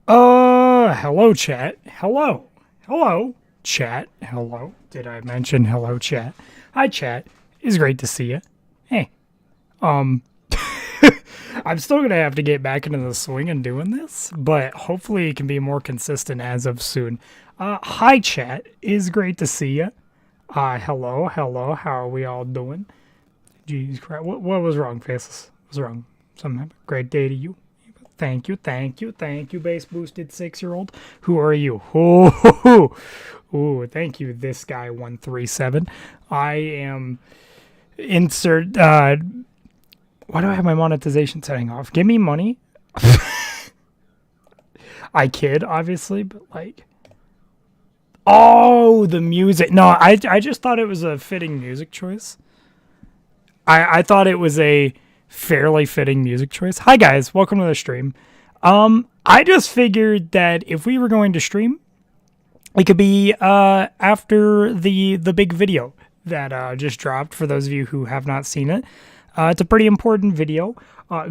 Hello, chat. Hello. Hello, chat. Hello. Did I mention hello, chat? Hi, chat. It's great to see you. Hey. Um, I'm still gonna have to get back into the swing and doing this, but hopefully it can be more consistent as of soon. Hi, chat. It's great to see you. Hello. How are we all doing? Jesus Christ. What was wrong, Faceless? What was wrong? Some great day to you. Thank you, base boosted 6-year-old. Who are you? Ooh, thank you, this guy 137. I am insert. Why do I have my monetization setting off? Give me money. I kid, obviously, but like, oh, the music. No, I just thought it was a fitting music choice. I thought it was a fairly fitting music choice. Hi guys, welcome to the stream. I just figured that if we were going to stream, it could be after the big video that just dropped. For those of you who have not seen it, it's a pretty important video.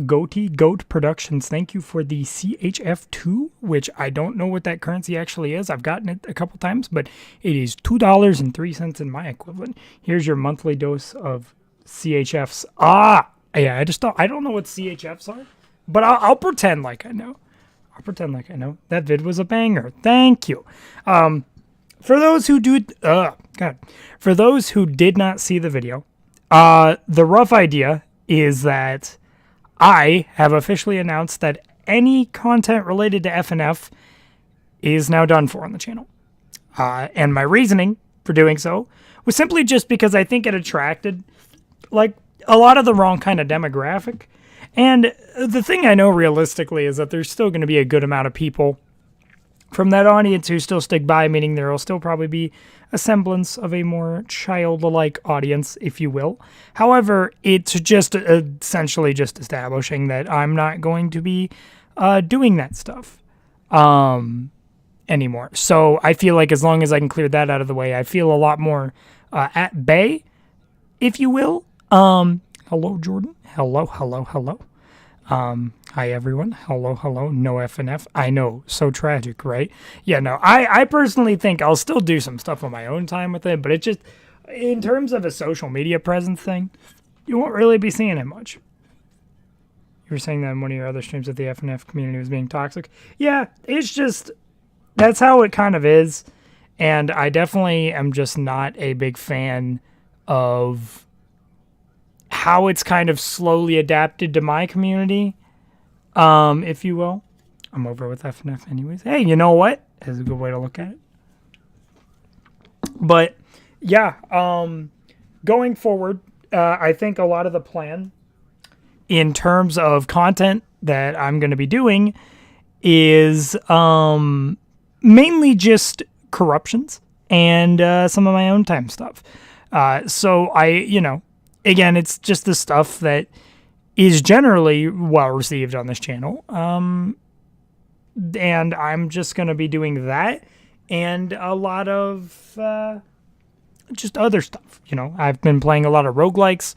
Goat Productions, thank you for the CHF2, which I don't know what that currency actually is. I've gotten it a couple times, but it is $2.03 in my equivalent. Here's your monthly dose of CHFs. Yeah, I don't know what CHFs are, but I'll pretend like I know. That vid was a banger. Thank you. For those who for those who did not see the video, the rough idea is that I have officially announced that any content related to FNF is now done for on the channel. And my reasoning for doing so was simply just because I think it attracted, like, a lot of the wrong kind of demographic. And the thing I know realistically is that there's still going to be a good amount of people from that audience who still stick by, meaning there will still probably be a semblance of a more childlike audience, if you will. However, it's just essentially just establishing that I'm not going to be doing that stuff anymore. So I feel like as long as I can clear that out of the way, I feel a lot more at bay, if you will. Hello, Jordan. Hello. Hi, everyone. Hello. No FNF. I know. So tragic, right? Yeah, no, I personally think I'll still do some stuff on my own time with it, but it just, in terms of a social media presence thing, you won't really be seeing it much. You were saying that in one of your other streams that the FNF community was being toxic. Yeah, it's just, that's how it kind of is. And I definitely am just not a big fan of how it's kind of slowly adapted to my community, if you will. I'm over with FNF anyways. Hey, you know what? That's a good way to look at it. But, yeah, going forward, I think a lot of the plan in terms of content that I'm going to be doing is mainly just corruptions and some of my own time stuff. So again, it's just the stuff that is generally well received on this channel. And I'm just going to be doing that and a lot of just other stuff. I've been playing a lot of roguelikes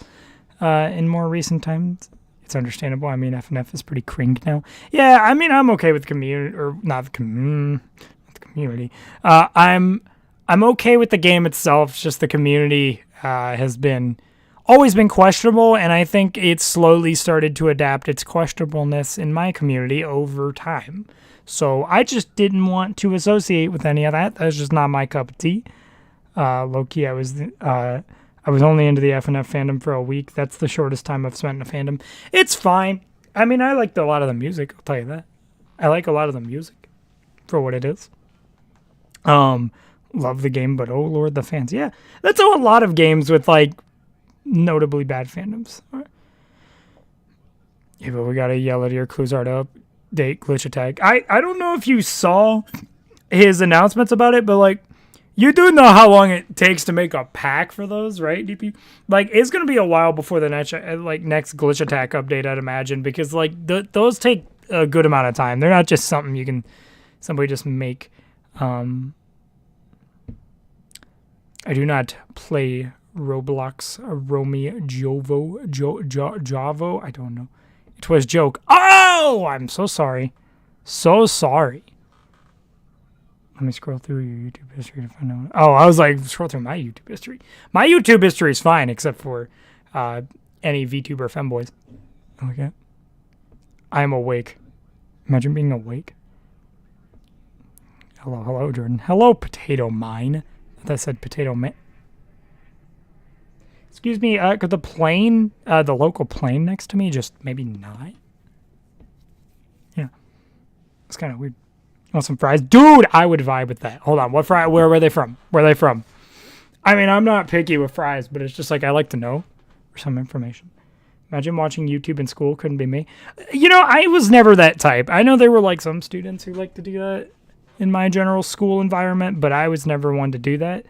in more recent times. It's understandable. I mean, FNF is pretty cringed now. Yeah, I mean, I'm okay with community, or not the community. I'm okay with the game itself. It's just the community has always been questionable, and I think it's slowly started to adapt its questionableness in my community over time. So I just didn't want to associate with any of that. That's just not my cup of tea. Low-key, I was only into the FNF fandom for a week. That's the shortest time I've spent in a fandom. It's fine. I mean, I liked a lot of the music, I'll tell you that. I like a lot of the music for what it is. Love the game, but oh lord, the fans. Yeah, that's how a lot of games with, like, notably bad fandoms. Yeah, but we gotta yell at your Cluzard update glitch attack. I don't know if you saw his announcements about it, but like, you do know how long it takes to make a pack for those, right, DP? Like, it's gonna be a while before the next glitch attack update, I'd imagine, because like those take a good amount of time. They're not just something somebody just make. I do not play Roblox, Romy, Javo, I don't know. It was joke. Oh, I'm so sorry. So sorry. Let me scroll through your YouTube history to find out. Oh, I was like, scroll through my YouTube history. My YouTube history is fine, except for any VTuber femboys. Okay. I'm awake. Imagine being awake. Hello, Jordan. Hello, Potato Mine. That said Potato Man. Excuse me, could the plane, the local plane next to me just maybe not? Yeah. It's kind of weird. Want some fries? Dude, I would vibe with that. Hold on, what fry? Where were they from? Where are they from? I mean, I'm not picky with fries, but it's just like I like to know for some information. Imagine watching YouTube in school. Couldn't be me. You know, I was never that type. I know there were like some students who like to do that in my general school environment, but I was never one to do that.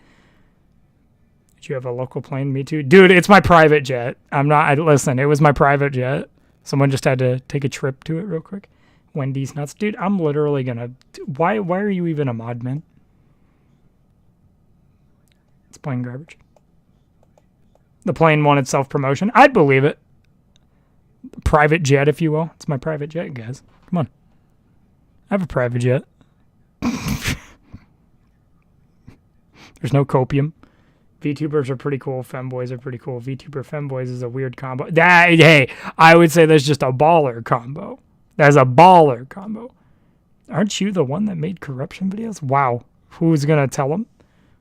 Did you have a local plane? Me too. Dude, it's my private jet. Listen, it was my private jet. Someone just had to take a trip to it real quick. Wendy's nuts. Dude, I'm literally gonna... Why are you even a mod, man? It's plain garbage. The plane wanted self-promotion. I'd believe it. Private jet, if you will. It's my private jet, guys. Come on. I have a private jet. There's no copium. VTubers are pretty cool. Femboys are pretty cool. VTuber femboys is a weird combo. Hey, I would say that's just a baller combo. That's a baller combo. Aren't you the one that made corruption videos? Wow. Who's going to tell him?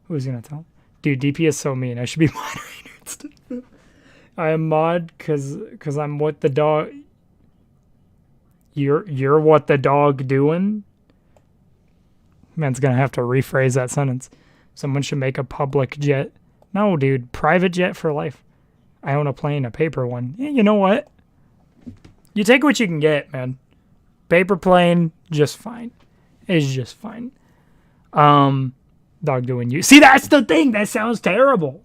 Who's going to tell him? Dude, DP is so mean. I should be moderator instead. I am mod because I'm what the dog... You're what the dog doing? Man's going to have to rephrase that sentence. Someone should make a public jet. No, dude. Private jet for life. I own a plane, a paper one. Yeah, you know what? You take what you can get, man. Paper plane, just fine. It's just fine. Dog doing you. See, that's the thing. That sounds terrible.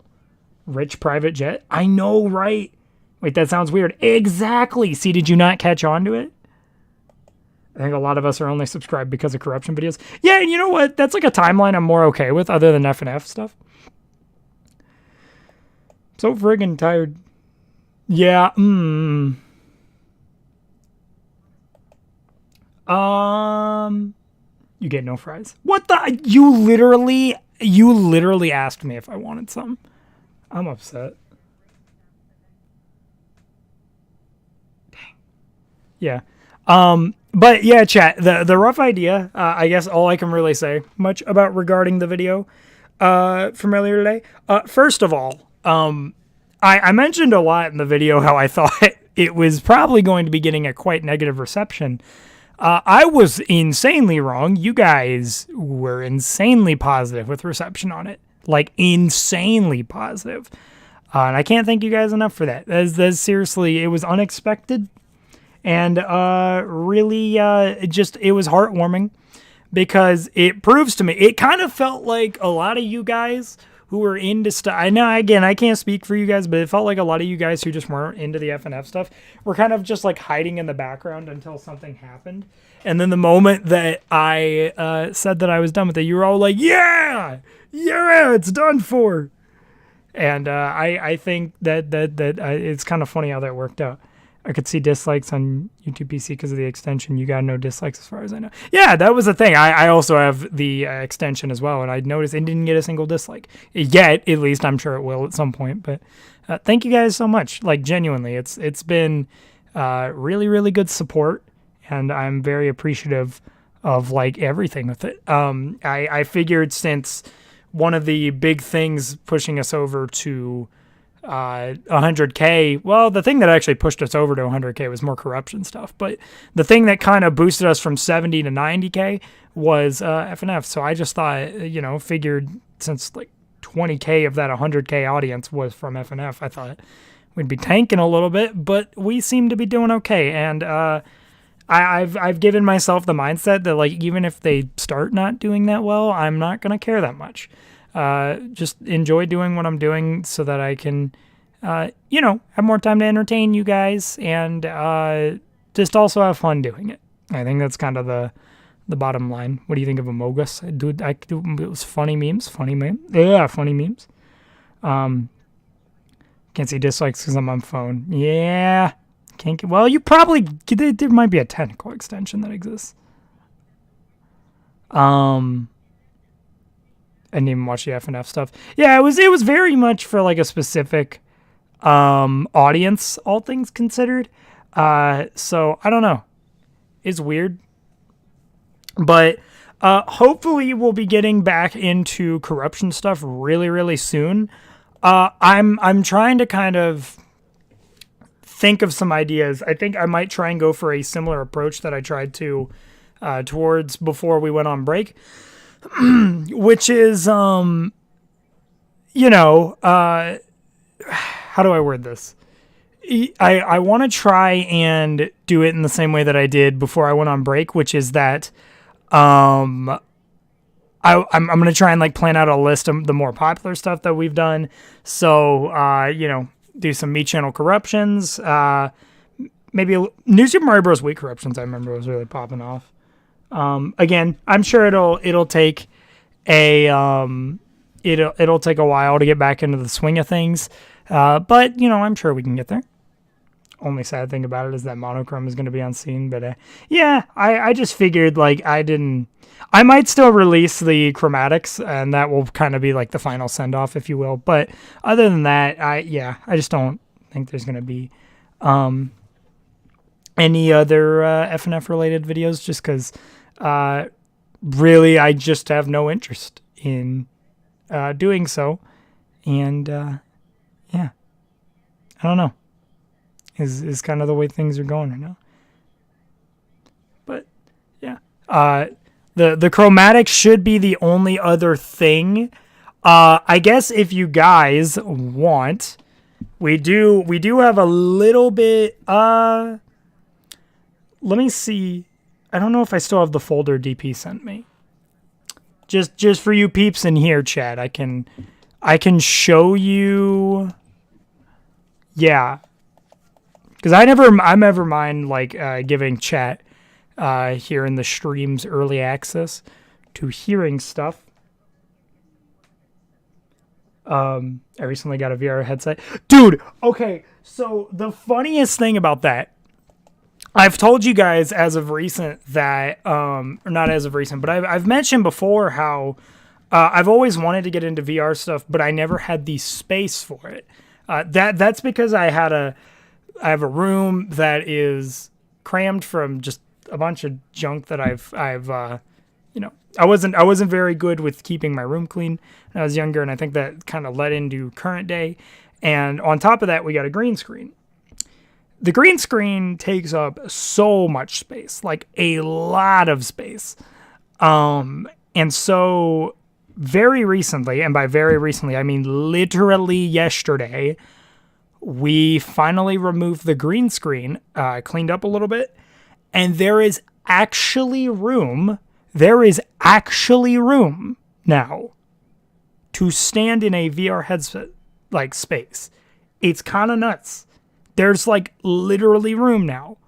Rich private jet. I know, right? Wait, that sounds weird. Exactly. See, did you not catch on to it? I think a lot of us are only subscribed because of corruption videos. Yeah, and you know what? That's like a timeline I'm more okay with other than FNF stuff. So friggin' tired. Yeah, you get no fries. What the? You literally asked me if I wanted some. I'm upset. Dang. Yeah. But yeah, chat, the rough idea, I guess all I can really say much about regarding the video, from earlier today. First of all, I mentioned a lot in the video how I thought it was probably going to be getting a quite negative reception. I was insanely wrong. You guys were insanely positive with reception on it. Like, insanely positive. And I can't thank you guys enough for that. That's seriously, it was unexpected. And really, it was heartwarming. Because it proves to me, it kind of felt like a lot of you guys who were into stuff. I know, again, I can't speak for you guys, but it felt like a lot of you guys who just weren't into the FNF stuff were kind of just like hiding in the background until something happened. And then the moment that I said that I was done with it, you were all like, yeah, it's done for. And I think that it's kind of funny how that worked out. I could see dislikes on YouTube PC because of the extension. You got no dislikes as far as I know. Yeah, that was the thing. I also have the extension as well, and I noticed it didn't get a single dislike. Yet, at least. I'm sure it will at some point. But thank you guys so much. Like, genuinely, it's been really, really good support, and I'm very appreciative of, like, everything with it. I figured since one of the big things pushing us over to 100K. Well, the thing that actually pushed us over to 100K was more corruption stuff. But the thing that kind of boosted us from 70 to 90K was FNF. So I just thought, figured since like 20K of that 100K audience was from FNF, I thought we'd be tanking a little bit, but we seem to be doing okay. And I've given myself the mindset that, like, even if they start not doing that well, I'm not going to care that much. Just enjoy doing what I'm doing so that I can, have more time to entertain you guys and just also have fun doing it. I think that's kind of the bottom line. What do you think of Amogus? Dude, it was funny memes. Yeah, funny memes. Can't see dislikes because I'm on phone. Yeah. Can't get, well, you probably, there might be a technical extension that exists. I didn't even watch the FNF stuff. Yeah, it was very much for like a specific audience, all things considered. So I don't know. It's weird. But hopefully we'll be getting back into corruption stuff really, really soon. I'm trying to kind of think of some ideas. I think I might try and go for a similar approach that I tried to towards before we went on break, which is, how do I word this? I want to try and do it in the same way that I did before I went on break, which is that I'm going to try and like plan out a list of the more popular stuff that we've done. So, do some Me Channel corruptions, maybe New Super Mario Bros. Wii corruptions. I remember was really popping off. Again, I'm sure it'll take it'll take a while to get back into the swing of things. But I'm sure we can get there. Only sad thing about it is that monochrome is going to be on scene, but yeah, I just figured like I might still release the chromatics, and that will kind of be like the final send off, if you will. But other than that, I just don't think there's going to be any other FNF related videos, just because really I just have no interest in doing so, and yeah, I don't know. Is kind of the way things are going right now. But yeah, the chromatics should be the only other thing. I guess if you guys want, we do have a little bit. Let me see. I don't know if I still have the folder DP sent me. Just for you peeps in here, chat. I can show you. Yeah. Because I never mind like giving chat here in the streams early access to hearing stuff. I recently got a VR headset. Dude, okay, so the funniest thing about that, I've told you guys as of recent that, or not as of recent, but I've mentioned before how I've always wanted to get into VR stuff, but I never had the space for it. That's because I have a room that is crammed from just a bunch of junk that I wasn't very good with keeping my room clean when I was younger, and I think that kind of led into current day. And on top of that, we got a green screen. The green screen takes up so much space, like a lot of space. And so very recently, and by very recently, I mean literally yesterday, we finally removed the green screen, cleaned up a little bit, and there is actually room now to stand in a VR headset like space. It's kind of nuts. There's like literally room now,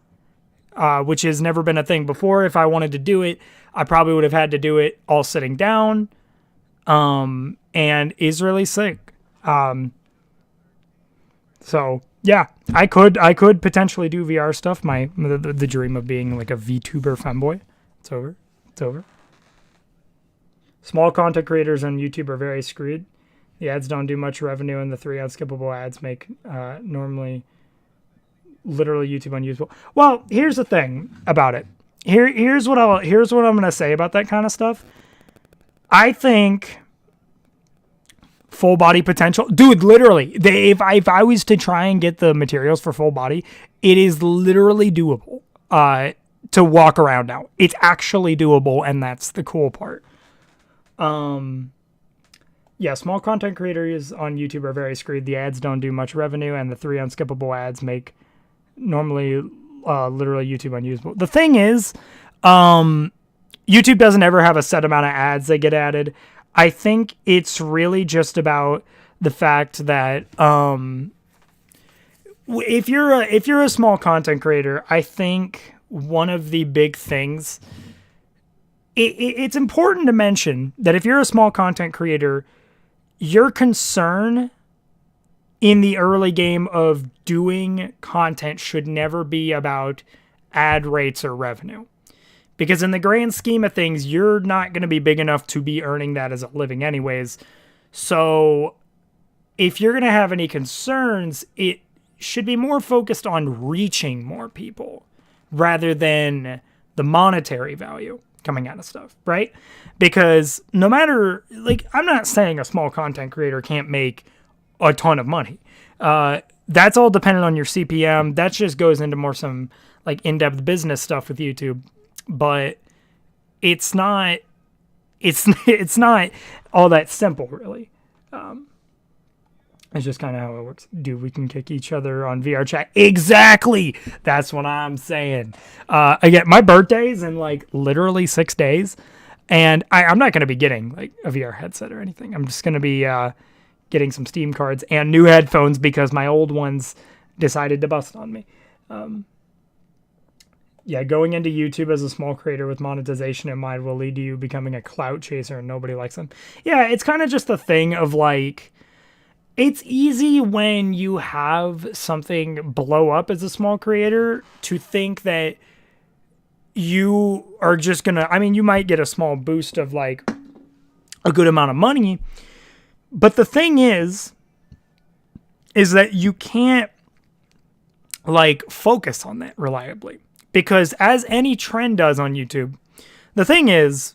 which has never been a thing before. If I wanted to do it, I probably would have had to do it all sitting down, and is really sick. So yeah, I could potentially do VR stuff. The dream of being like a VTuber fanboy. It's over. Small content creators on YouTube are very screwed. The ads don't do much revenue, and the 3 unskippable ads make normally literally YouTube unusable. Well, here's the thing about it. Here's what I'm gonna say about that kind of stuff. I think full body potential, dude. Literally, if I was to try and get the materials for full body, it is literally doable. To walk around now, it's actually doable, and that's the cool part. Yeah, small content creators on YouTube are very screwed. The ads don't do much revenue, and the 3 unskippable ads make normally literally YouTube unusable. The thing is, YouTube doesn't ever have a set amount of ads that get added. I think it's really just about the fact that if you're a small content creator, I think one of the big things, it's important to mention that if you're a small content creator, your concern in the early game of doing content should never be about ad rates or revenue. Because in the grand scheme of things, you're not going to be big enough to be earning that as a living anyways. So if you're going to have any concerns, it should be more focused on reaching more people rather than the monetary value coming out of stuff, right? Because no matter, like, I'm not saying a small content creator can't make a ton of money. That's all dependent on your CPM. That just goes into more some like in-depth business stuff with YouTube, but it's not it's not all that simple, really. It's just kind of how it works. Dude, we can kick each other on VR chat. Exactly. That's what I'm saying. Again, my birthday's in like literally 6 days, and I'm not going to be getting like a VR headset or anything. I'm just going to be getting some Steam cards and new headphones because my old ones decided to bust on me. Yeah, going into YouTube as a small creator with monetization in mind will lead to you becoming a clout chaser and nobody likes them. Yeah, it's kind of just a thing of like, it's easy when you have something blow up as a small creator to think that you are just going to, I mean, you might get a small boost of like a good amount of money, but the thing is that you can't like focus on that reliably because as any trend does on YouTube, the thing is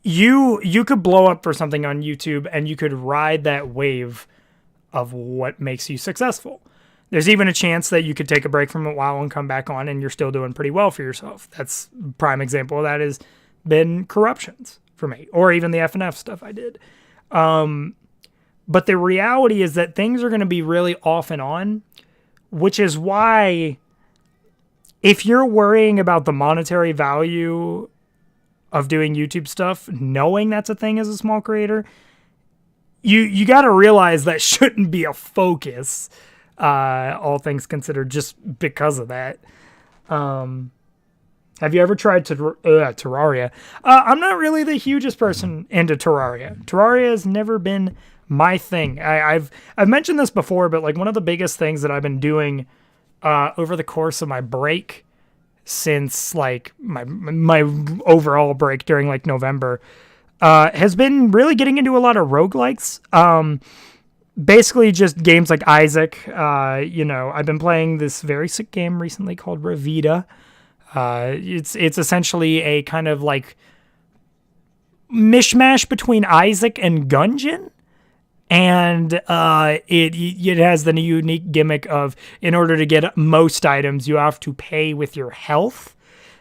you could blow up for something on YouTube and you could ride that wave of what makes you successful. There's even a chance that you could take a break from a while and come back on and you're still doing pretty well for yourself. That's a prime example of that has been Corruptions for me, or even the FNF stuff I did. But the reality is that things are going to be really off and on, which is why if you're worrying about the monetary value of doing YouTube stuff, knowing that's a thing as a small creator, you got to realize that shouldn't be a focus, all things considered, just because of that. Have you ever tried Terraria? I'm not really the hugest person into Terraria. Terraria has never been my thing. I've mentioned this before, but like one of the biggest things that I've been doing over the course of my break since like my overall break during like November has been really getting into a lot of roguelikes. Basically just games like Isaac. I've been playing this very sick game recently called Revita. It's essentially a kind of like mishmash between Isaac and Gungeon. And it has the unique gimmick of, in order to get most items, you have to pay with your health.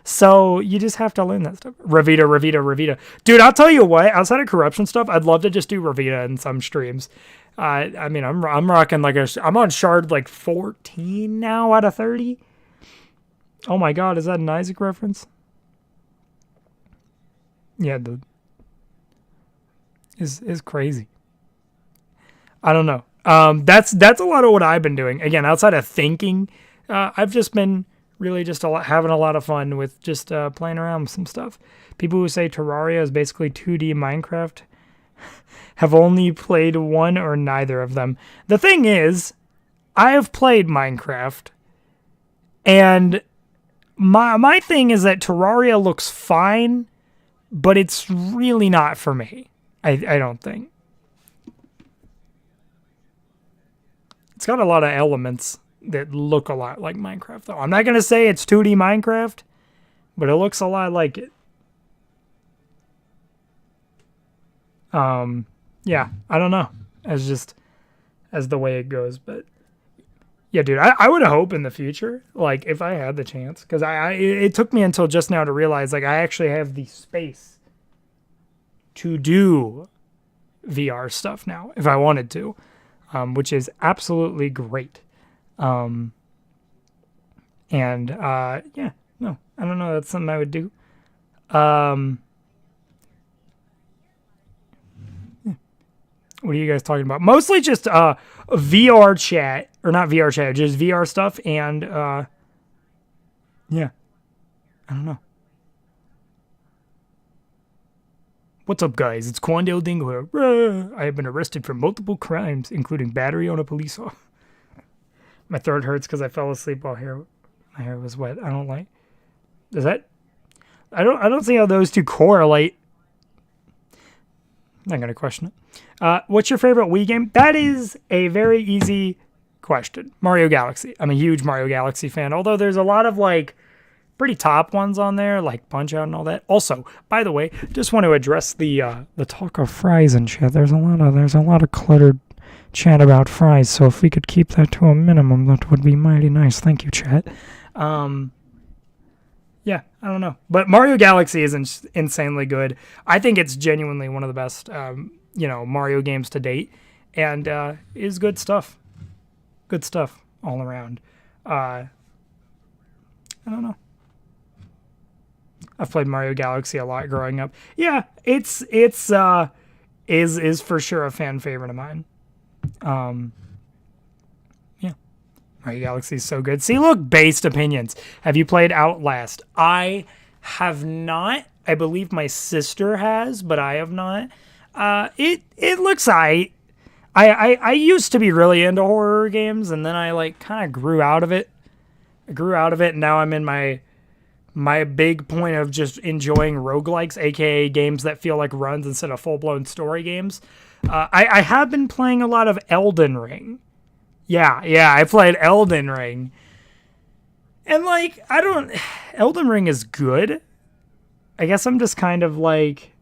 So you just have to learn that stuff. Revita. Dude, I'll tell you what, outside of Corruption stuff, I'd love to just do Revita in some streams. I mean, I'm rocking I'm on shard like 14 now out of 30. Oh my god, is that an Isaac reference? Yeah, dude. Is crazy. I don't know. That's a lot of what I've been doing. Again, outside of thinking, I've just been really just having a lot of fun with just playing around with some stuff. People who say Terraria is basically 2D Minecraft have only played one or neither of them. The thing is, I have played Minecraft, and my thing is that Terraria looks fine, but it's really not for me. I don't think. It's got a lot of elements that look a lot like Minecraft, though. I'm not going to say it's 2D Minecraft, but it looks a lot like it. Yeah, I don't know. As the way it goes, but yeah, dude, I would hope in the future, like if I had the chance, because it took me until just now to realize like I actually have the space to do VR stuff now if I wanted to. Which is absolutely great. Yeah, no, I don't know. That's something I would do. What are you guys talking about? Mostly just VR chat, or not VR chat, just VR stuff, and yeah, I don't know. What's up, guys? It's Quandale Dingo here. I have been arrested for multiple crimes, including battery on a police officer. My throat hurts because I fell asleep while my hair was wet. I don't like. Does that? I don't see how those two correlate. I'm not gonna question it. What's your favorite Wii game? That is a very easy question. Mario Galaxy. I'm a huge Mario Galaxy fan, although there's a lot of like pretty top ones on there, like Punch Out and all that. Also, by the way, just want to address the talk of fries and shit. There's a lot of cluttered chat about fries, so if we could keep that to a minimum, that would be mighty nice. Thank you, chat. Yeah, I don't know. But Mario Galaxy is insanely good. I think it's genuinely one of the best, Mario games to date, and is good stuff. Good stuff all around. I don't know. I've played Mario Galaxy a lot growing up. Yeah, it's for sure a fan favorite of mine. Yeah. Mario Galaxy is so good. See, look, based opinions. Have you played Outlast? I have not. I believe my sister has, but I have not. It looks I used to be really into horror games, and then I like kind of grew out of it. And now I'm in my big point of just enjoying roguelikes, aka games that feel like runs instead of full-blown story games. I have been playing a lot of Elden Ring. Yeah, I played Elden Ring. And like, Elden Ring is good. I guess I'm just kind of like,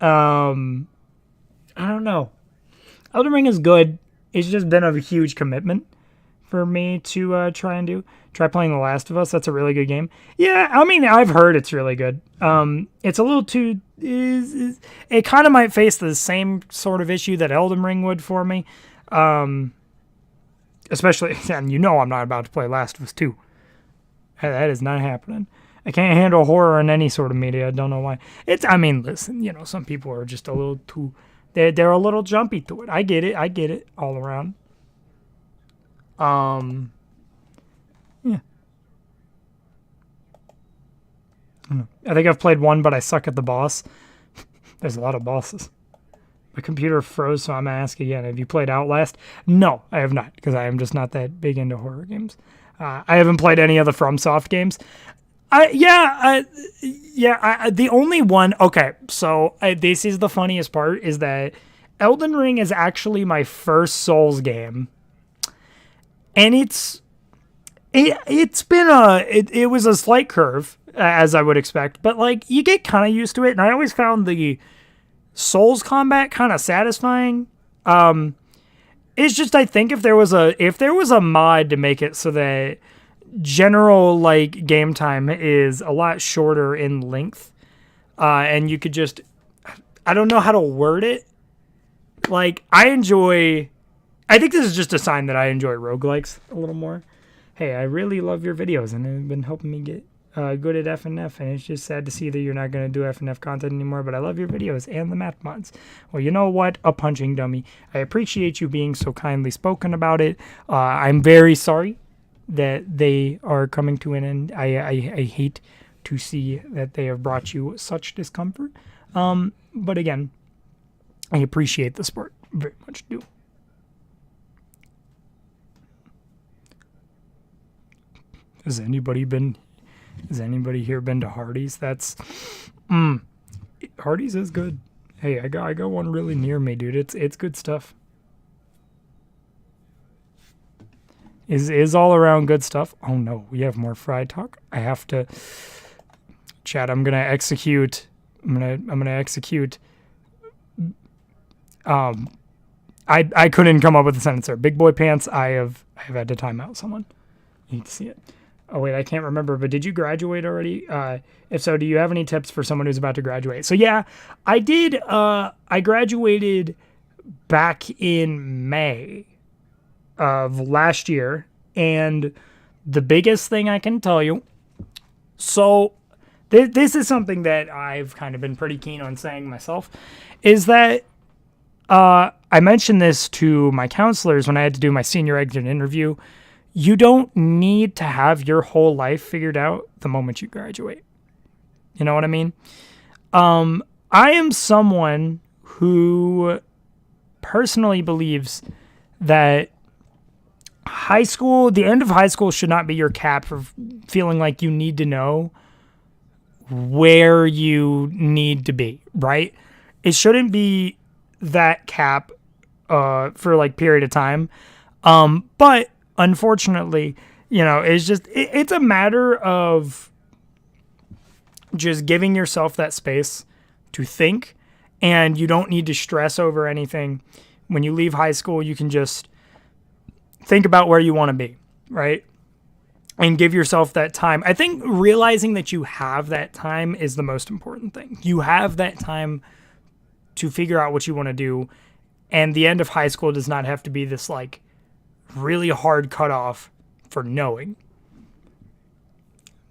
I don't know. Elden Ring is good. It's just been a huge commitment for me to try playing The Last of Us. That's a really good game. Yeah, I mean, I've heard it's really good. It's a little too... it kind of might face the same sort of issue that Elden Ring would for me. Especially, and I'm not about to play Last of Us 2. That is not happening. I can't handle horror in any sort of media. I don't know why. Listen, some people are just a little too... They're a little jumpy to it. I get it all around. Yeah. I think I've played one, but I suck at the boss. There's a lot of bosses. My computer froze, so I'm going to ask again. Have you played Outlast? No, I have not, because I am just not that big into horror games. I haven't played any of the FromSoft games. The only one... Okay, so this is the funniest part, is that Elden Ring is actually my first Souls game. And it's been it was a slight curve, as I would expect, but like you get kind of used to it, and I always found the Souls combat kind of satisfying. It's just, I think if there was a mod to make it so that general like game time is a lot shorter in length, and you could just, I don't know how to word it. Like, I think this is just a sign that I enjoy roguelikes a little more. Hey, I really love your videos, and they've been helping me get good at FNF, and it's just sad to see that you're not going to do FNF content anymore, but I love your videos and the math mods. Well, you know what? A punching dummy. I appreciate you being so kindly spoken about it. I'm very sorry that they are coming to an end. I hate to see that they have brought you such discomfort. But again, I appreciate the support. Very much do. Has anybody here been to Hardee's? Hardee's is good. Hey, I got one really near me, dude. It's good stuff. Is all around good stuff. Oh no, we have more fried talk. I have to chat. I'm gonna execute. I couldn't come up with a sentence there. Big boy pants. I have had to time out someone. You need to see it. Oh, wait, I can't remember, but did you graduate already? If so, do you have any tips for someone who's about to graduate? So, yeah, I did. I graduated back in May of last year, and the biggest thing I can tell you, so this is something that I've kind of been pretty keen on saying myself, is that I mentioned this to my counselors when I had to do my senior exit interview. You don't need to have your whole life figured out the moment you graduate. You know what I mean? I am someone who personally believes that the end of high school should not be your cap for feeling like you need to know where you need to be, right? It shouldn't be that cap for like period of time. But unfortunately, it's a matter of just giving yourself that space to think, and you don't need to stress over anything. When you leave high school, you can just think about where you want to be, right? And give yourself that time. I think realizing that you have that time is the most important thing. You have that time to figure out what you want to do, and the end of high school does not have to be this like really hard cutoff for knowing.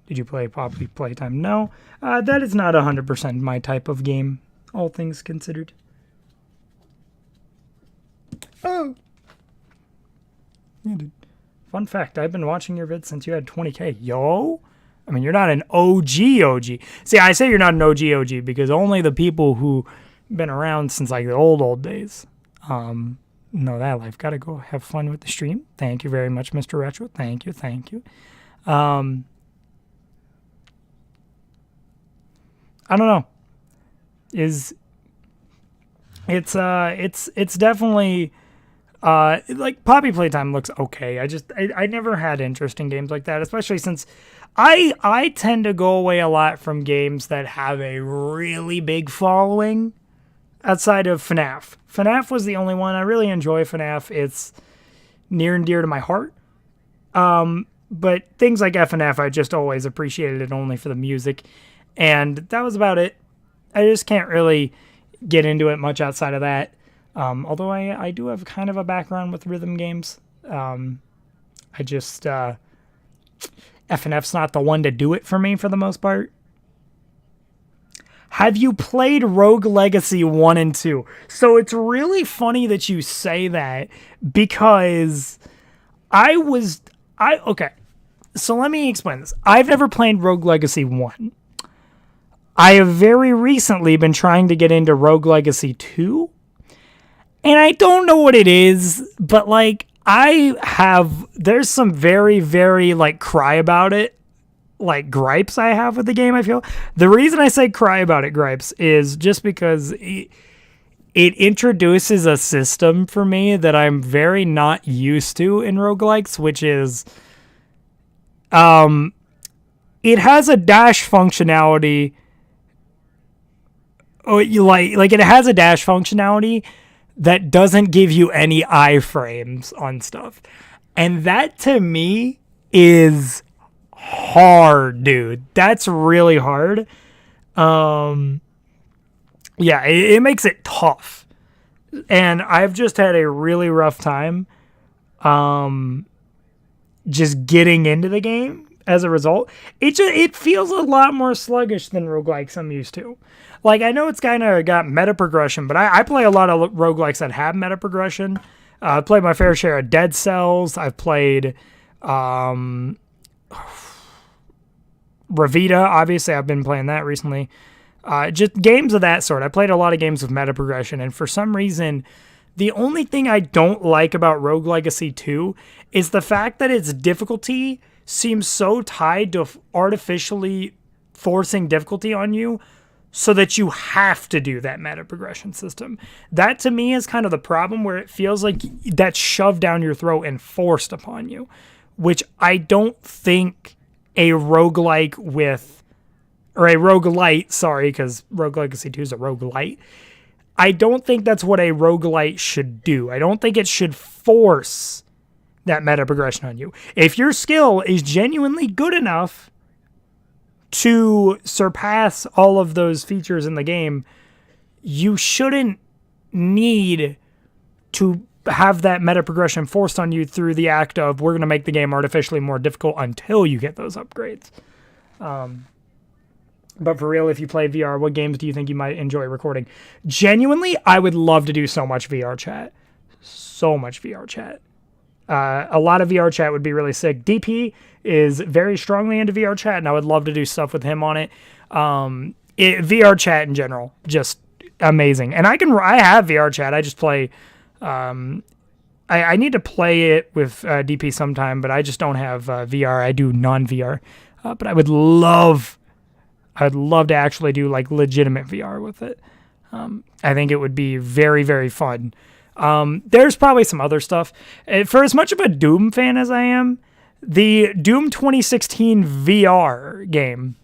Did you play Poppy Playtime? No. That is not 100% my type of game, all things considered. Oh. Yeah, dude. Fun fact, I've been watching your vids since you had 20K. Yo? I mean, you're not an OG. See, I say you're not an OG because only the people who been around since like the old days know that life. Gotta go have fun with the stream. Thank you very much, Mr. Retro. Thank you. I don't know. It's definitely like Poppy Playtime looks okay. I never had interest in games like that, especially since I tend to go away a lot from games that have a really big following outside of FNAF. FNAF was the only one. I really enjoy FNAF. It's near and dear to my heart. But things like FNAF, I just always appreciated it only for the music. And that was about it. I just can't really get into it much outside of that. Although I do have kind of a background with rhythm games. FNF's not the one to do it for me for the most part. Have you played Rogue Legacy 1 and 2? So it's really funny that you say that because okay. So let me explain this. I've never played Rogue Legacy 1. I have very recently been trying to get into Rogue Legacy 2. And I don't know what it is, but like there's some very, very like cry about it, like gripes I have with the game, I feel. The reason I say cry about it gripes is just because it introduces a system for me that I'm very not used to in roguelikes, which is it has a dash functionality. It has a dash functionality that doesn't give you any iframes on stuff. And that to me is hard, dude. That's really hard. It makes it tough. And I've just had a really rough time just getting into the game as a result. It feels a lot more sluggish than roguelikes I'm used to. Like, I know it's kind of got meta progression, but I play a lot of roguelikes that have meta progression. I've played my fair share of Dead Cells. I've played Revita, obviously. I've been playing that recently. Just games of that sort. I played a lot of games with meta progression, and for some reason, the only thing I don't like about Rogue Legacy 2 is the fact that its difficulty seems so tied to artificially forcing difficulty on you so that you have to do that meta progression system. That to me is kind of the problem, where it feels like that's shoved down your throat and forced upon you, which I don't think a roguelike or a roguelite, sorry, because Rogue Legacy 2 is a roguelite. I don't think that's what a roguelite should do. I don't think it should force that meta progression on you. If your skill is genuinely good enough to surpass all of those features in the game, you shouldn't need to have that meta progression forced on you through the act of, we're going to make the game artificially more difficult until you get those upgrades. But for real, if you play VR, what games do you think you might enjoy recording? Genuinely, I would love to do so much VR chat. So much VR chat. A lot of VR chat would be really sick. DP is very strongly into VR chat, and I would love to do stuff with him on it. VR chat in general, just amazing. And I have VR chat. I just play. I need to play it with DP sometime, but I just don't have VR. I do non-VR. But I would love I'd love to actually do like legitimate VR with it. I think it would be very, very fun. There's probably some other stuff. For as much of a Doom fan as I am, the Doom 2016 VR game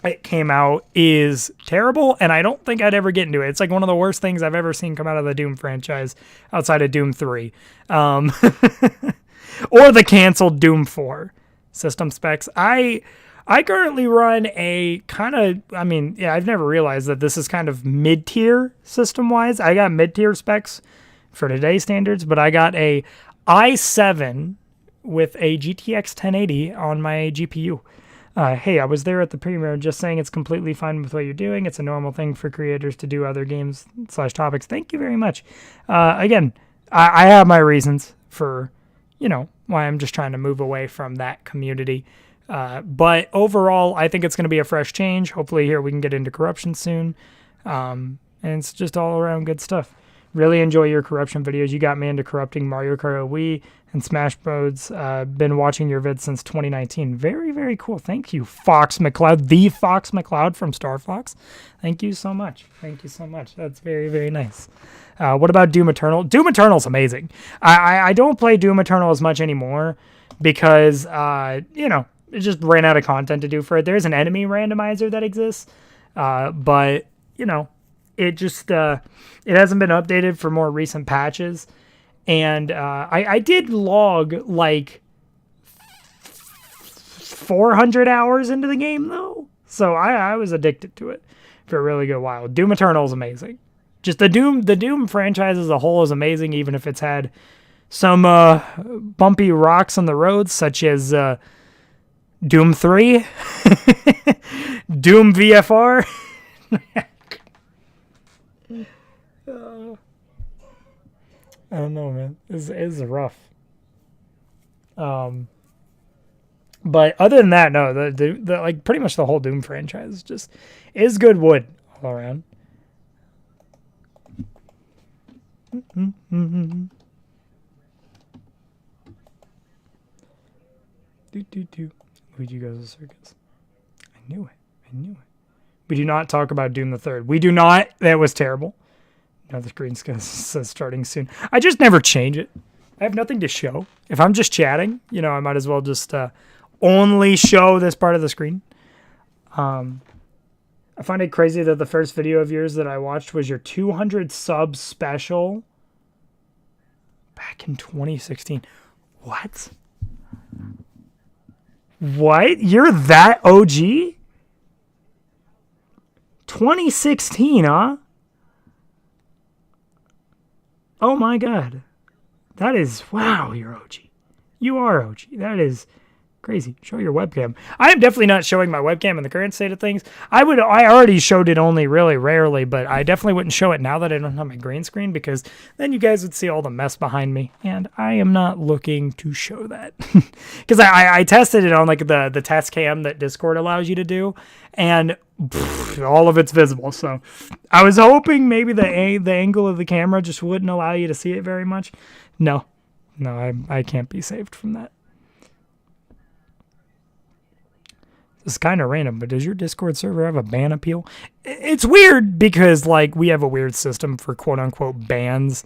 it came out is terrible, and I don't think I'd ever get into it. It's like one of the worst things I've ever seen come out of the Doom franchise outside of Doom 3. Or the canceled Doom 4 system specs. I currently run a kind of, I've never realized that this is kind of mid-tier system-wise. I got mid-tier specs for today's standards, but I got a i7 with a GTX 1080 on my GPU. Hey, I was there at the premiere just saying it's completely fine with what you're doing. It's a normal thing for creators to do other games/topics. Thank you very much. Again, I have my reasons for, why I'm just trying to move away from that community. But overall, I think it's going to be a fresh change. Hopefully here we can get into corruption soon. And it's just all around good stuff. Really enjoy your corruption videos. You got me into corrupting Mario Kart Wii and Smash Bros. Been watching your vids since 2019. Very, very cool. Thank you, Fox McCloud. The Fox McCloud from Star Fox. Thank you so much. Thank you so much. That's very, very nice. What about Doom Eternal? Doom Eternal's amazing. I don't play Doom Eternal as much anymore because, it just ran out of content to do for it. There's an enemy randomizer that exists, but, it just, it hasn't been updated for more recent patches. And I did log, like, 400 hours into the game, though. So I was addicted to it for a really good while. Doom Eternal is amazing. Just the Doom franchise as a whole is amazing, even if it's had some bumpy rocks on the road, such as Doom 3, Doom VFR. I don't know, man. It's rough. But other than that, no, the like pretty much the whole Doom franchise just is good wood all around. Luigi Goes to Circus. I knew it. We do not talk about Doom the Third. We do not. That was terrible. Now the screen says starting soon. I just never change it. I have nothing to show. If I'm just chatting, I might as well just only show this part of the screen. I find it crazy that the first video of yours that I watched was your 200 sub special back in 2016. What? What? You're that OG? 2016, huh? Oh my God. That is, wow, you're OG. You are OG. That is crazy. Show your webcam. I am definitely not showing my webcam in the current state of things. I already showed it only really rarely, but I definitely wouldn't show it now that I don't have my green screen because then you guys would see all the mess behind me, and I am not looking to show that. Because I tested it on like the test cam that Discord allows you to do, and all of it's visible. So I was hoping maybe the angle of the camera just wouldn't allow you to see it very much. No, I can't be saved from that. It's kind of random, but does your Discord server have a ban appeal? It's weird because, like, we have a weird system for quote-unquote bans.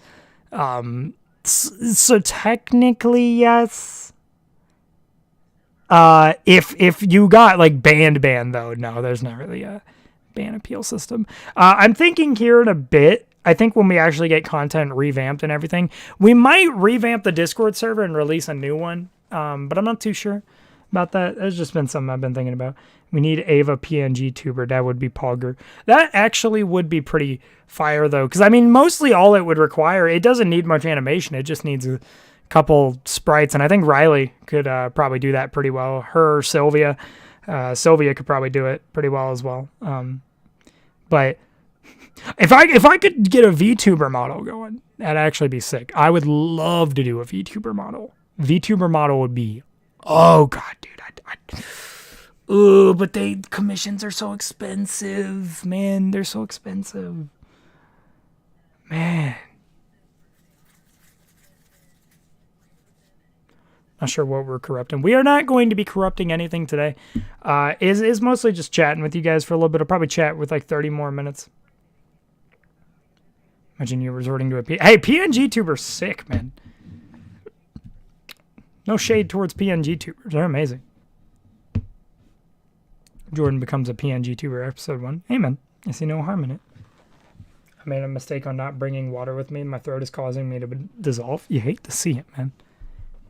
So technically, yes. If you got, like, banned, though, no, there's not really a ban appeal system. I'm thinking here in a bit, I think when we actually get content revamped and everything, we might revamp the Discord server and release a new one, but I'm not too sure about that. That's just been something I've been thinking about. We need Ava PNG tuber. That would be Pogger. That actually would be pretty fire though, because I mean mostly all it would require, it doesn't need much animation. It just needs a couple sprites, and I think Riley could probably do that pretty well. Her or Sylvia could probably do it pretty well as well. But if I could get a VTuber model going, that'd actually be sick. I would love to do a VTuber model. VTuber model would be, oh God, dude. But commissions are so expensive, man. They're so expensive. Man. Not sure what we're corrupting. We are not going to be corrupting anything today. Is mostly just chatting with you guys for a little bit. I'll probably chat with like 30 more minutes. Imagine you resorting to a Hey, PNG tubers sick, man. No shade towards PNG tubers. They're amazing. Jordan becomes a PNG tuber, episode 1. Hey, man. I see no harm in it. I made a mistake on not bringing water with me. My throat is causing me to dissolve. You hate to see it, man.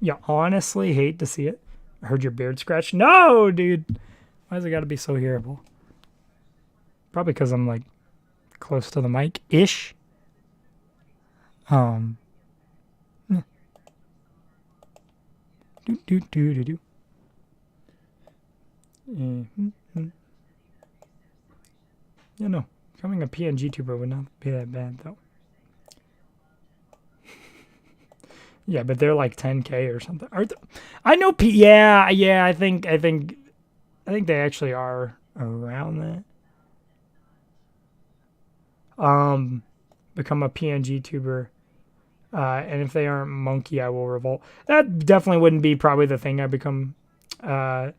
You honestly hate to see it. I heard your beard scratch. No, dude. Why has it got to be so hearable? Probably because I'm, like, close to the mic-ish. Yeah. Do. Yeah, no. Becoming a PNG tuber would not be that bad, though. Yeah, but they're like 10K or something. I know yeah, I think they actually are around that. Become a PNG tuber. And if they aren't monkey, I will revolt. That definitely wouldn't be probably the thing I become. That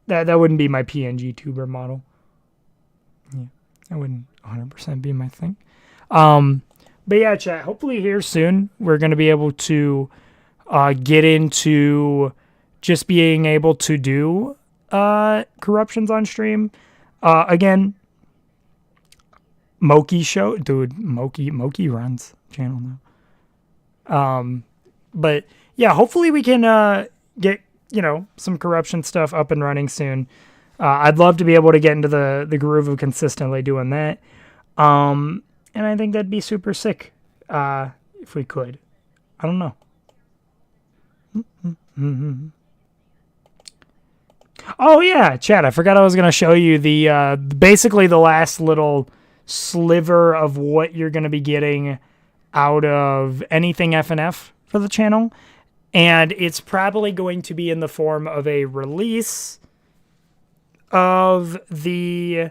wouldn't be my PNG tuber model. Yeah, that wouldn't 100% be my thing. But yeah, chat, hopefully here soon, we're going to be able to get into just being able to do corruptions on stream. Again, Moki show. Dude, Moki runs channel now. But yeah, hopefully we can get, some corruption stuff up and running soon. I'd love to be able to get into the groove of consistently doing that. And I think that'd be super sick if we could. I don't know. Oh, yeah, Chad, I forgot I was going to show you the basically the last little sliver of what you're going to be getting out of anything FNF for the channel. And it's probably going to be in the form of a release of the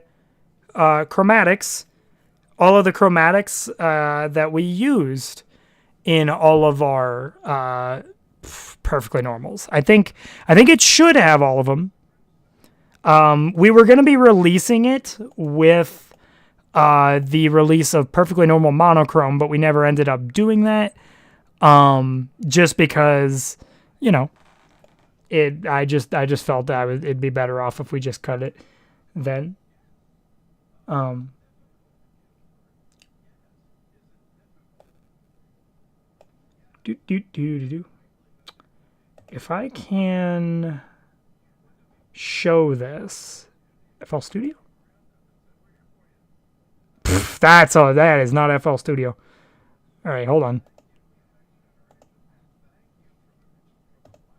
chromatics. All of the chromatics that we used in all of our perfectly normals. I think it should have all of them. We were going to be releasing it with the release of perfectly normal monochrome, but we never ended up doing that. Just because, I just felt that it'd be better off if we just cut it then. If I can show this, FL Studio? That's all. That is not FL Studio. All right, hold on.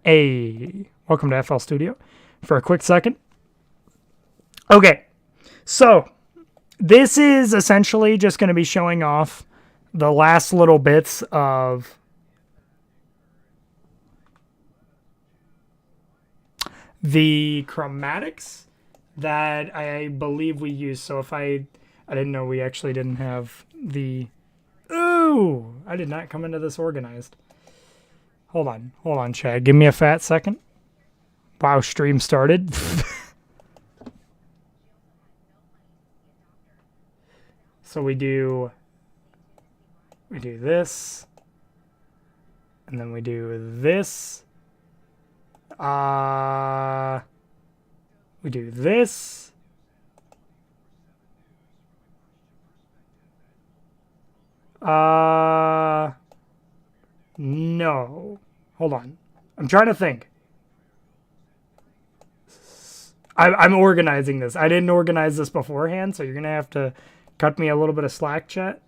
Hey, welcome to FL Studio for a quick second. Okay, so this is essentially just going to be showing off the last little bits of the chromatics that I believe we used. So if I didn't know we actually didn't have the... Ooh, I did not come into this organized. Hold on, Chad. Give me a fat second. Wow, stream started. So we do this, and then we do this. We do this. No. Hold on. I'm trying to think. I'm organizing this. I didn't organize this beforehand, so you're going to have to cut me a little bit of slack, chat.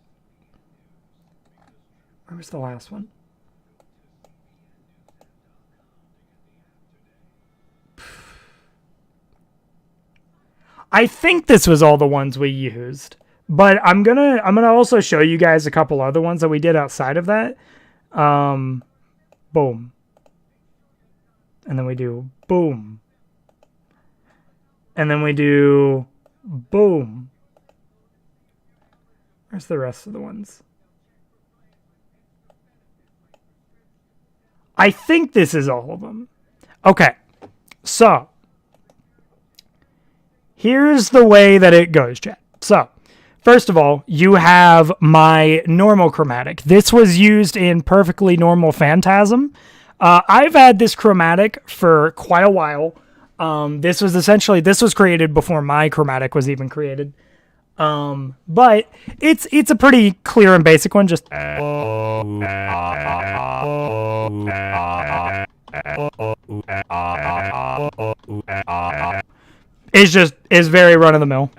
Where was the last one? I think this was all the ones we used, but I'm gonna also show you guys a couple other ones that we did outside of that. Boom, and then we do boom, and then we do boom. Where's the rest of the ones? I think this is all of them. Okay, so here's the way that it goes, chat. So, first of all, you have my normal chromatic. This was used in Perfectly Normal Phantasm. I've had this chromatic for quite a while. This was created before my chromatic was even created. But it's a pretty clear and basic one. Just it's very run of the mill.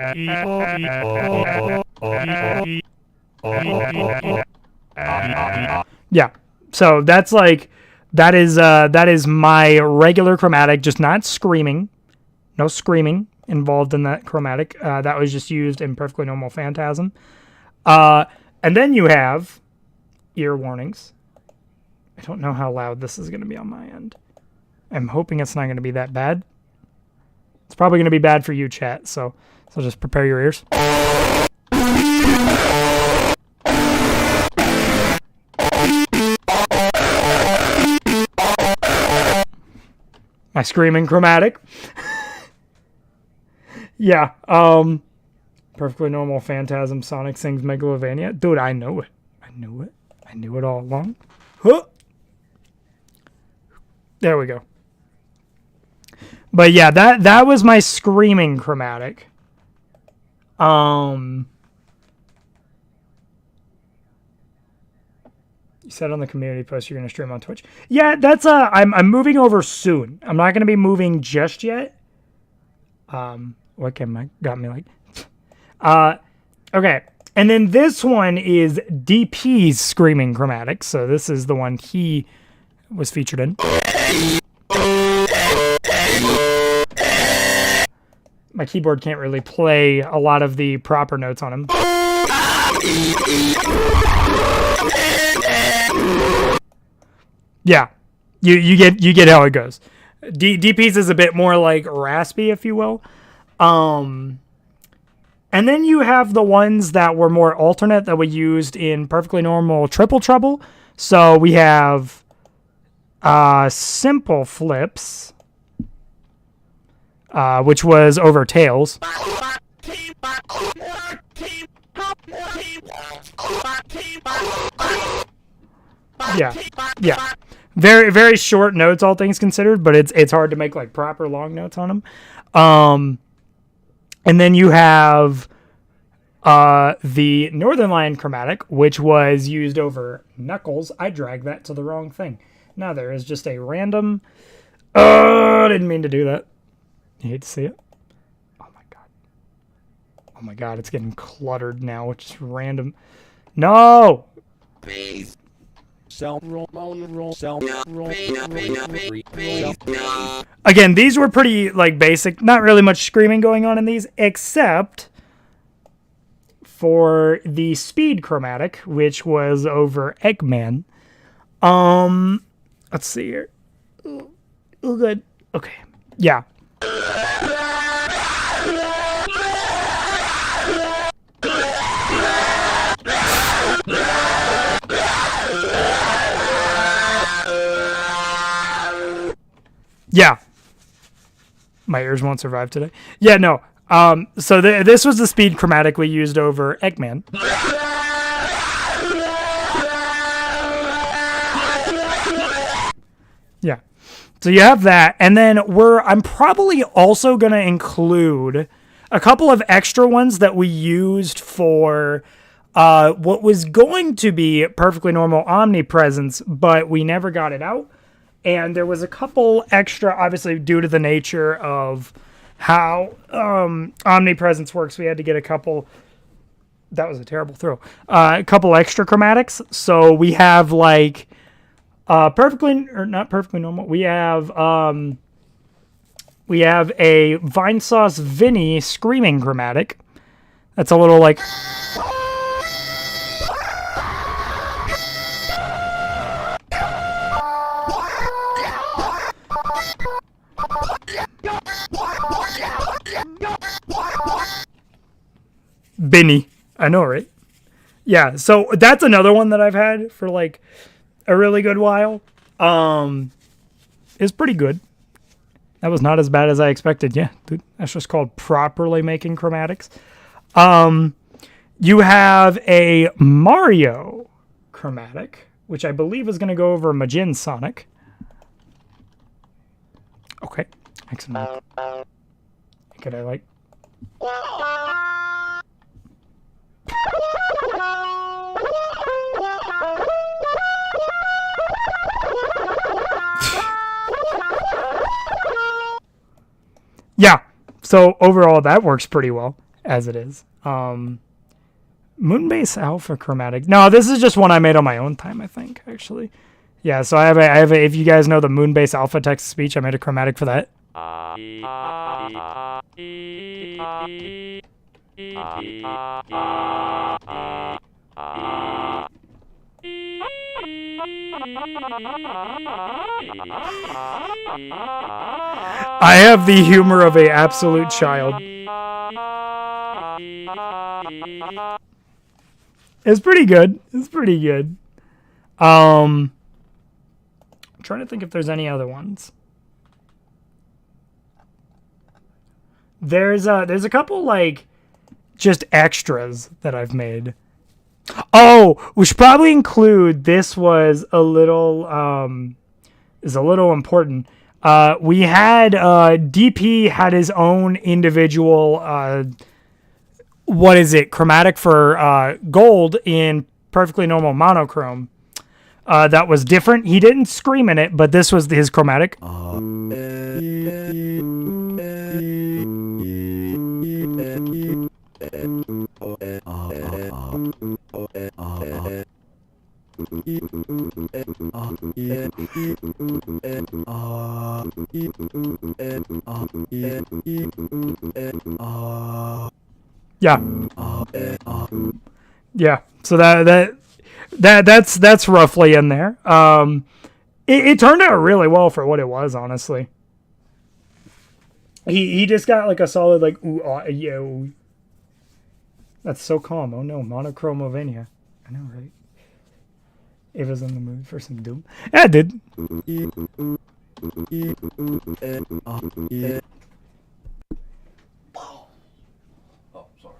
Yeah. So that is my regular chromatic, just not screaming. No screaming involved in that chromatic. That was just used in Perfectly Normal Phantasm. And then you have ear warnings. I don't know how loud this is going to be on my end. I'm hoping it's not going to be that bad. It's probably going to be bad for you, chat, so just prepare your ears. My screaming chromatic. Yeah, Perfectly Normal Phantasm Sonic sings Megalovania. Dude, I know it. I knew it all along. Huh. There we go. But yeah, that was my screaming chromatic. You said on the community post you're gonna stream on Twitch. Yeah, that's I'm moving over soon. I'm not gonna be moving just yet. What got me like? Okay, and then this one is DP's screaming chromatic. So this is the one he was featured in. My keyboard can't really play a lot of the proper notes on him. Yeah, you get how it goes. DP's is a bit more like raspy, if you will. And then you have the ones that were more alternate that we used in Perfectly Normal Triple Trouble. So we have Simple Flips, which was over tails. Yeah. Very, very short notes, all things considered, but it's hard to make like proper long notes on them. And then you have the Northern Lion chromatic, which was used over Knuckles. I dragged that to the wrong thing. Now there is just a random... Oh, I didn't mean to do that. You hate to see it? Oh my god. Oh my god, it's getting cluttered now, which is random. No! Again, these were pretty like basic, not really much screaming going on in these, except for the speed chromatic, which was over Eggman. Let's see here. Oh, good. Okay. Yeah. Yeah. My ears won't survive today. Yeah, no. So this was the speed chromatic we used over Eggman. Yeah. So you have that, and then I'm probably also going to include a couple of extra ones that we used for what was going to be Perfectly Normal Omnipresence, but we never got it out. And there was a couple extra, obviously due to the nature of how Omnipresence works, we had to get a couple. That was a terrible throw. A couple extra chromatics. So we have like not perfectly normal. We have a Vine Sauce Vinny screaming chromatic. That's a little like. Benny. I know, right? Yeah, so that's another one that I've had for like a really good while. is pretty good. That was not as bad as I expected. Yeah, dude, that's just called properly making chromatics. You have a Mario chromatic, which I believe is going to go over Majin Sonic. Okay. Excellent. Could I like... Yeah, so overall that works pretty well as it is. Moonbase Alpha Chromatic. No, this is just one I made on my own time, I think, actually. Yeah, so I have a if you guys know the Moonbase Alpha text speech, I made a chromatic for that. I have the humor of an absolute child. It's pretty good. It's pretty good. I'm trying to think if there's any other ones. There's a couple like just extras that I've made. Oh, we should probably include, this was a little is a little important. We had DP had his own individual chromatic for gold in perfectly normal monochrome. That was different. He didn't scream in it, but this was his chromatic. Yeah. Yeah. So that's roughly in there. It turned out really well for what it was, honestly. He just got like a solid like ooh, yeah. Ooh. That's so calm. Oh no, Monochromovania. I know, right? Ava's in the mood for some doom. Yeah, it did. Oh, sorry.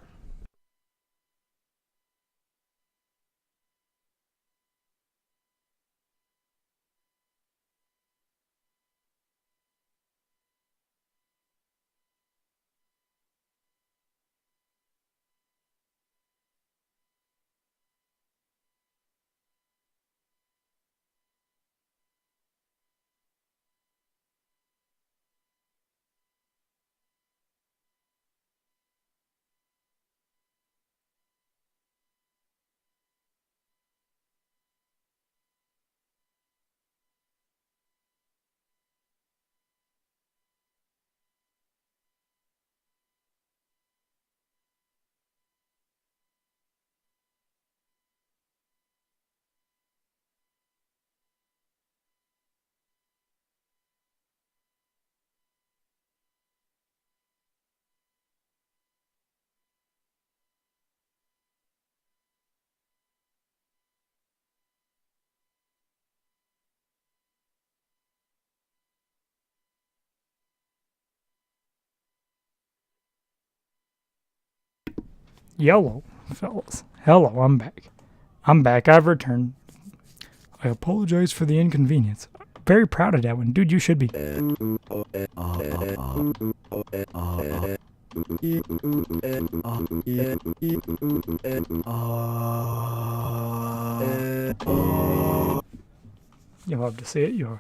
Yellow, fellas. Hello, I'm back. I'm back. I've returned. I apologize for the inconvenience. Very proud of that one. Dude, you should be. You'll have to see it. I've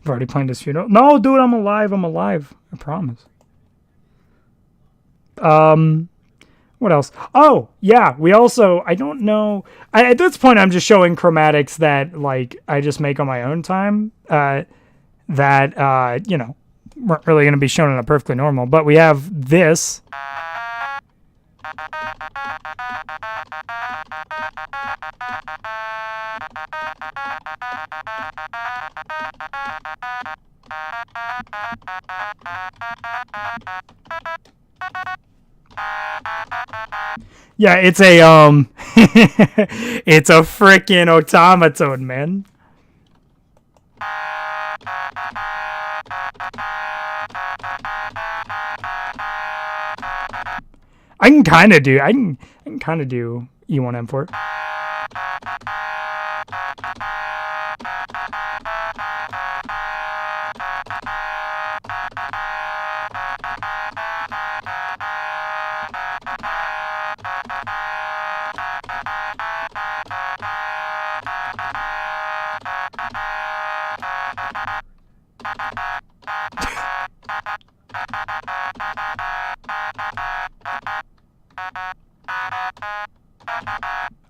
already planned this funeral. No, dude, I'm alive. I'm alive. I promise. What else? Oh, yeah. We also, I don't know. At this point, I'm just showing chromatics that, like, I just make on my own time. That, you know, weren't really going to be shown in a perfectly normal. But we have this. Yeah, it's a it's a freaking automaton, man. I can kind of do. I can kind of do E1M4.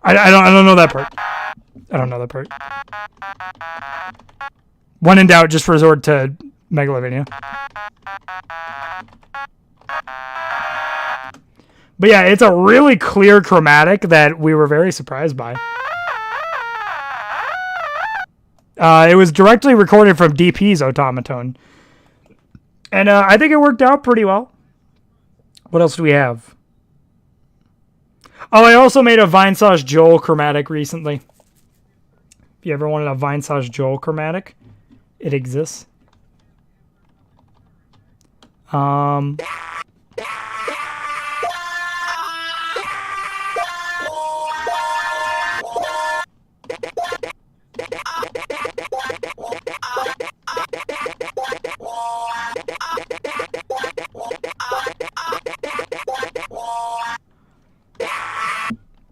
I don't know that part. I don't know that part. When in doubt, just resort to Megalovania. But yeah, it's a really clear chromatic that we were very surprised by. It was directly recorded from DP's automaton. And I think it worked out pretty well. What else do we have? Oh, I also made a Vinesauce Joel chromatic recently. If you ever wanted a Vinesauce Joel chromatic, it exists.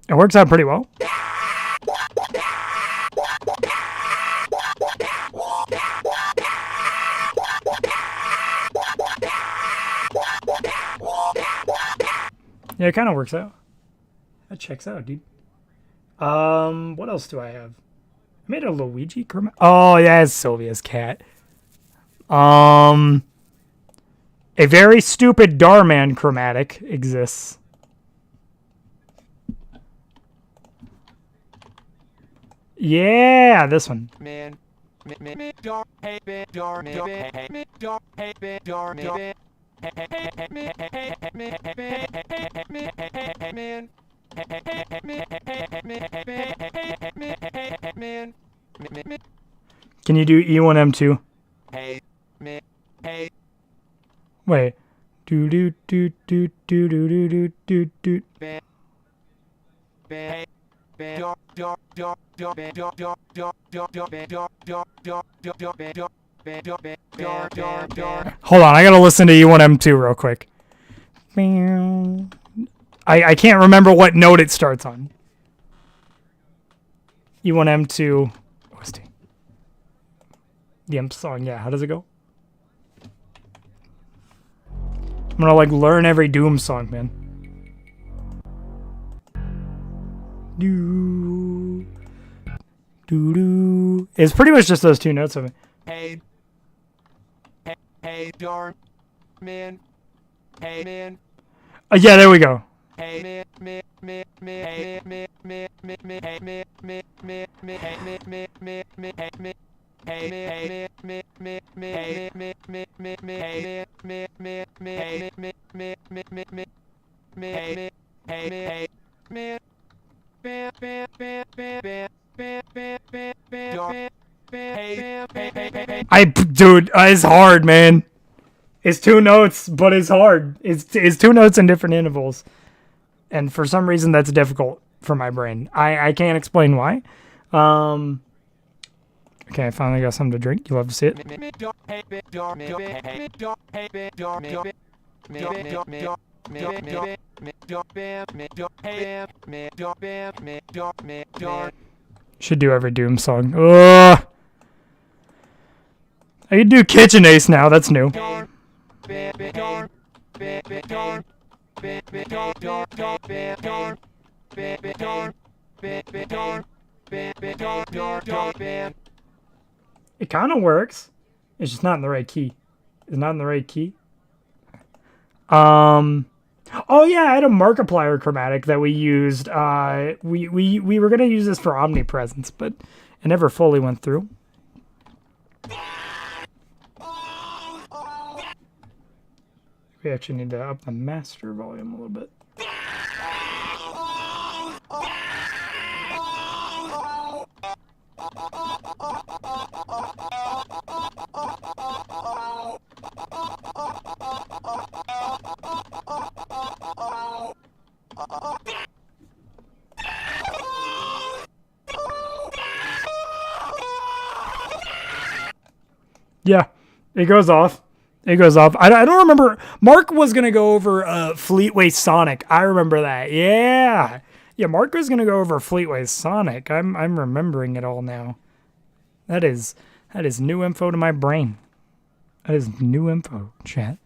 It works out pretty well. Yeah, it kind of works out. That checks out, dude. What else do I have? I made a Luigi chromatic. Oh, yeah, it's Sylvia's cat. A very stupid Darman chromatic exists. Yeah, this one. Man. Can you do E1M2? Wait. Do do do do do do do do do. Hold on, I gotta listen to E1M2 real quick. I can't remember what note it starts on. E1M2 OST. The Imp song, yeah. How does it go? I'm gonna like learn every Doom song, man. Do do do. It's pretty much just those two notes of it. Hey, darn man. Hey, man. Yeah, there we go. Hey, man. Dude, it's hard, man. It's two notes, but it's hard. It's two notes in different intervals. And for some reason, that's difficult for my brain. I can't explain why. Okay, I finally got something to drink. You love to see it. Should do every Doom song. Ugh. I can do Kitchen Ace now. That's new. It kind of works. It's just not in the right key. It's not in the right key. Oh yeah, I had a Markiplier chromatic that we used. We were gonna use this for Omnipresence, but it never fully went through. We actually need to up the master volume a little bit. Yeah, it goes off. It goes off. I don't remember. Mark was going to go over Fleetway Sonic. I remember that. Yeah. Yeah, Mark was going to go over Fleetway Sonic. I'm remembering it all now. That is new info to my brain. That is new info, chat.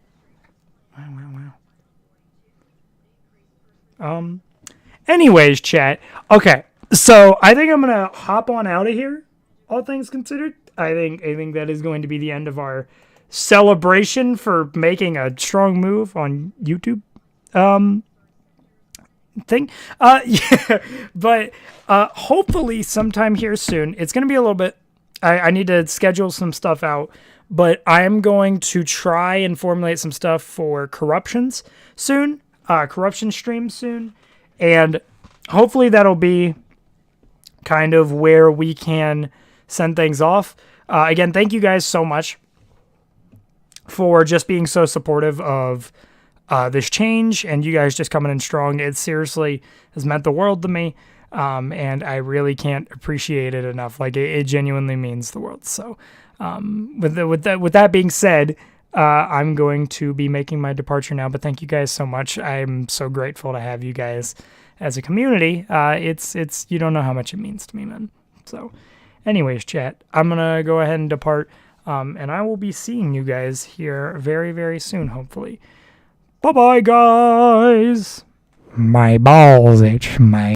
Wow. Anyways, chat. Okay. So, I think I'm going to hop on out of here, all things considered. I think that is going to be the end of our celebration for making a strong move on YouTube thing. Yeah, but hopefully sometime here soon. It's going to be a little bit. I need to schedule some stuff out, but I am going to try and formulate some stuff for corruptions soon, corruption streams soon, and hopefully that'll be kind of where we can send things off. Again, thank you guys so much for just being so supportive of this change, and you guys just coming in strong. It seriously has meant the world to me, and I really can't appreciate it enough. Like, it genuinely means the world. So with that being said, I'm going to be making my departure now, but thank you guys so much. I'm so grateful to have you guys as a community. It's you don't know how much it means to me, man. So anyways, chat, I'm going to go ahead and depart, and I will be seeing you guys here very, very soon, hopefully. Bye-bye, guys. My balls itch, my